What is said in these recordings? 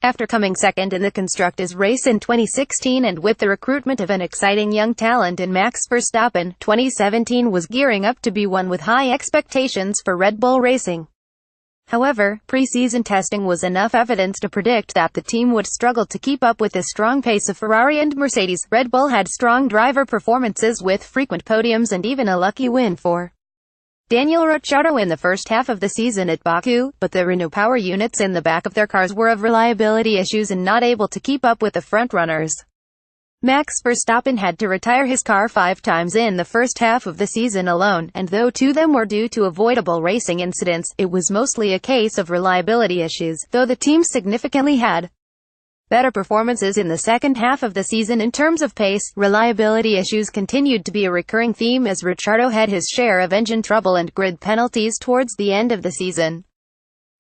After coming second in the constructors' race in 2016 and with the recruitment of an exciting young talent in Max Verstappen, 2017 was gearing up to be one with high expectations for Red Bull Racing. However, preseason testing was enough evidence to predict that the team would struggle to keep up with the strong pace of Ferrari and Mercedes. Red Bull had strong driver performances with frequent podiums and even a lucky win for Daniel Ricciardo in the first half of the season at Baku, but the Renault power units in the back of their cars were of reliability issues and not able to keep up with the front-runners. Max Verstappen had to retire his car 5 times in the first half of the season alone, and though 2 of them were due to avoidable racing incidents, it was mostly a case of reliability issues, though the team significantly had better performances in the second half of the season in terms of pace. Reliability issues continued to be a recurring theme as Ricciardo had his share of engine trouble and grid penalties towards the end of the season.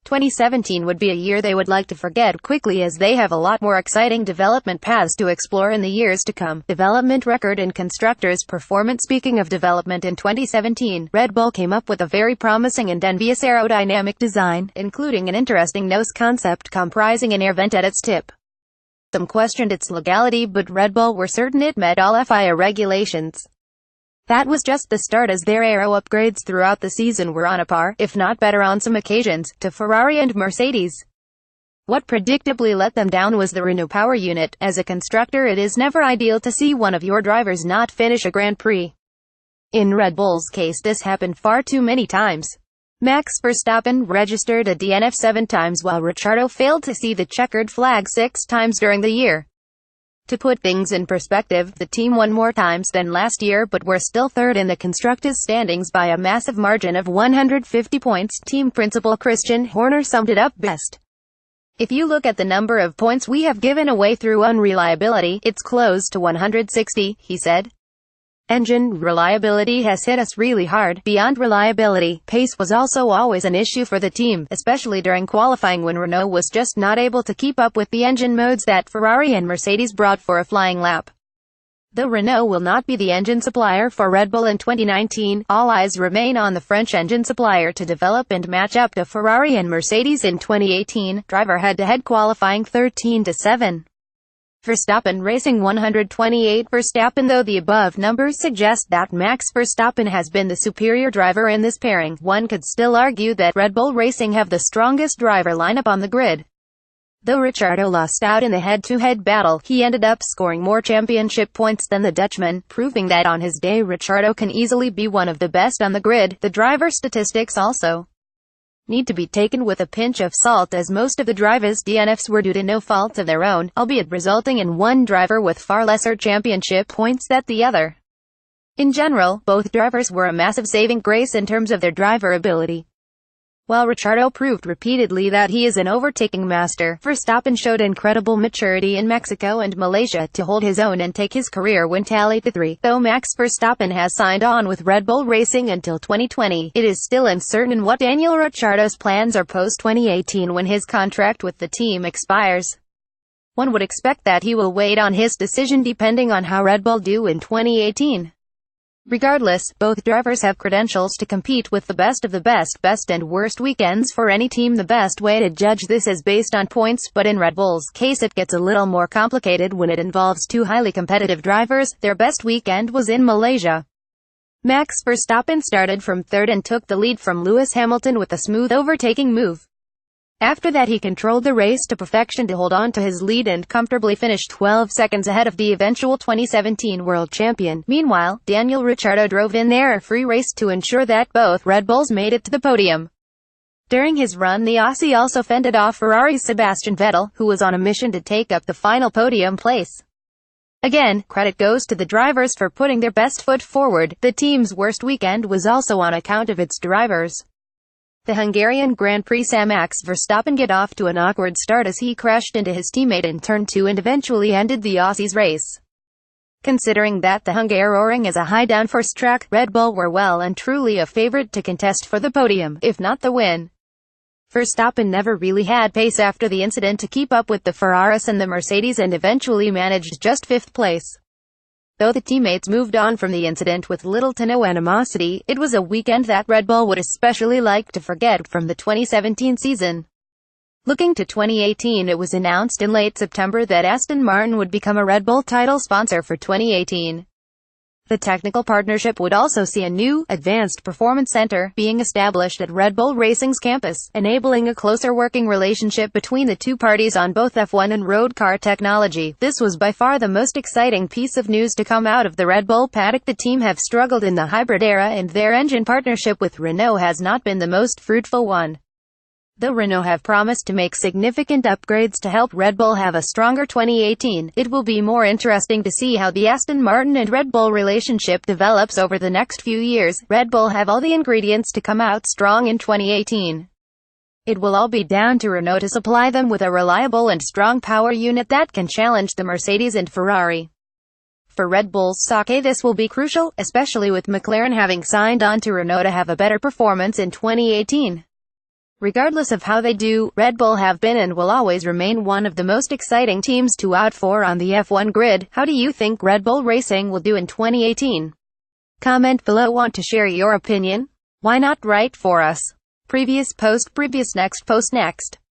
2017 would be a year they would like to forget quickly as they have a lot more exciting development paths to explore in the years to come. Development record in constructors' performance. Speaking of development, in 2017, Red Bull came up with a very promising and envious aerodynamic design, including an interesting nose concept comprising an air vent at its tip. Some questioned its legality, but Red Bull were certain it met all FIA regulations. That was just the start, as their aero upgrades throughout the season were on a par, if not better on some occasions, to Ferrari and Mercedes. What predictably let them down was the Renault power unit. As a constructor, it is never ideal to see one of your drivers not finish a Grand Prix. In Red Bull's case, this happened far too many times. Max Verstappen registered a DNF 7 times while Ricciardo failed to see the checkered flag 6 times during the year. To put things in perspective, the team won more times than last year but were still third in the constructors' standings by a massive margin of 150 points. Team principal Christian Horner summed it up best. "If you look at the number of points we have given away through unreliability, it's close to 160, he said. Engine reliability has hit us really hard. Beyond reliability, pace was also always an issue for the team, especially during qualifying when Renault was just not able to keep up with the engine modes that Ferrari and Mercedes brought for a flying lap. Though Renault will not be the engine supplier for Red Bull in 2019, all eyes remain on the French engine supplier to develop and match up to Ferrari and Mercedes in 2018. Driver head-to-head qualifying 13-7. Verstappen racing 128 Verstappen. Though the above numbers suggest that Max Verstappen has been the superior driver in this pairing, one could still argue that Red Bull Racing have the strongest driver lineup on the grid. Though Ricciardo lost out in the head-to-head battle, he ended up scoring more championship points than the Dutchman, proving that on his day Ricciardo can easily be one of the best on the grid. The driver statistics also need to be taken with a pinch of salt, as most of the drivers' DNFs were due to no fault of their own, albeit resulting in one driver with far lesser championship points than the other. In general, both drivers were a massive saving grace in terms of their driver ability. While Ricciardo proved repeatedly that he is an overtaking master, Verstappen showed incredible maturity in Mexico and Malaysia to hold his own and take his career win tally to 3. Though Max Verstappen has signed on with Red Bull Racing until 2020, it is still uncertain what Daniel Ricciardo's plans are post-2018 when his contract with the team expires. One would expect that he will wait on his decision depending on how Red Bull do in 2018. Regardless, both drivers have credentials to compete with the best of the best and worst weekends for any team. The best way to judge this is based on points, but in Red Bull's case it gets a little more complicated when it involves 2 highly competitive drivers. Their best weekend was in Malaysia. Max Verstappen started from third and took the lead from Lewis Hamilton with a smooth overtaking move. After that he controlled the race to perfection to hold on to his lead and comfortably finished 12 seconds ahead of the eventual 2017 world champion. Meanwhile, Daniel Ricciardo drove in there a free race to ensure that both Red Bulls made it to the podium. During his run, the Aussie also fended off Ferrari's Sebastian Vettel, who was on a mission to take up the final podium place. Again, credit goes to the drivers for putting their best foot forward. The team's worst weekend was also on account of its drivers. The Hungarian Grand Prix saw Max Verstappen get off to an awkward start as he crashed into his teammate in turn 2 and eventually ended the Aussie's race. Considering that the Hungaroring is a high downforce track, Red Bull were well and truly a favorite to contest for the podium, if not the win. Verstappen never really had pace after the incident to keep up with the Ferraris and the Mercedes and eventually managed just 5th place. Though the teammates moved on from the incident with little to no animosity, it was a weekend that Red Bull would especially like to forget from the 2017 season. Looking to 2018, it was announced in late September that Aston Martin would become a Red Bull title sponsor for 2018. The technical partnership would also see a new, advanced performance center being established at Red Bull Racing's campus, enabling a closer working relationship between the two parties on both F1 and road car technology. This was by far the most exciting piece of news to come out of the Red Bull paddock. The team have struggled in the hybrid era, and their engine partnership with Renault has not been the most fruitful one. Though Renault have promised to make significant upgrades to help Red Bull have a stronger 2018, it will be more interesting to see how the Aston Martin and Red Bull relationship develops over the next few years. Red Bull have all the ingredients to come out strong in 2018. It will all be down to Renault to supply them with a reliable and strong power unit that can challenge the Mercedes and Ferrari. For Red Bull's sake, this will be crucial, especially with McLaren having signed on to Renault to have a better performance in 2018. Regardless of how they do, Red Bull have been and will always remain one of the most exciting teams to out for on the F1 grid. How do you think Red Bull Racing will do in 2018? Comment below. Want to share your opinion? Why not write for us? Previous post, next post, next.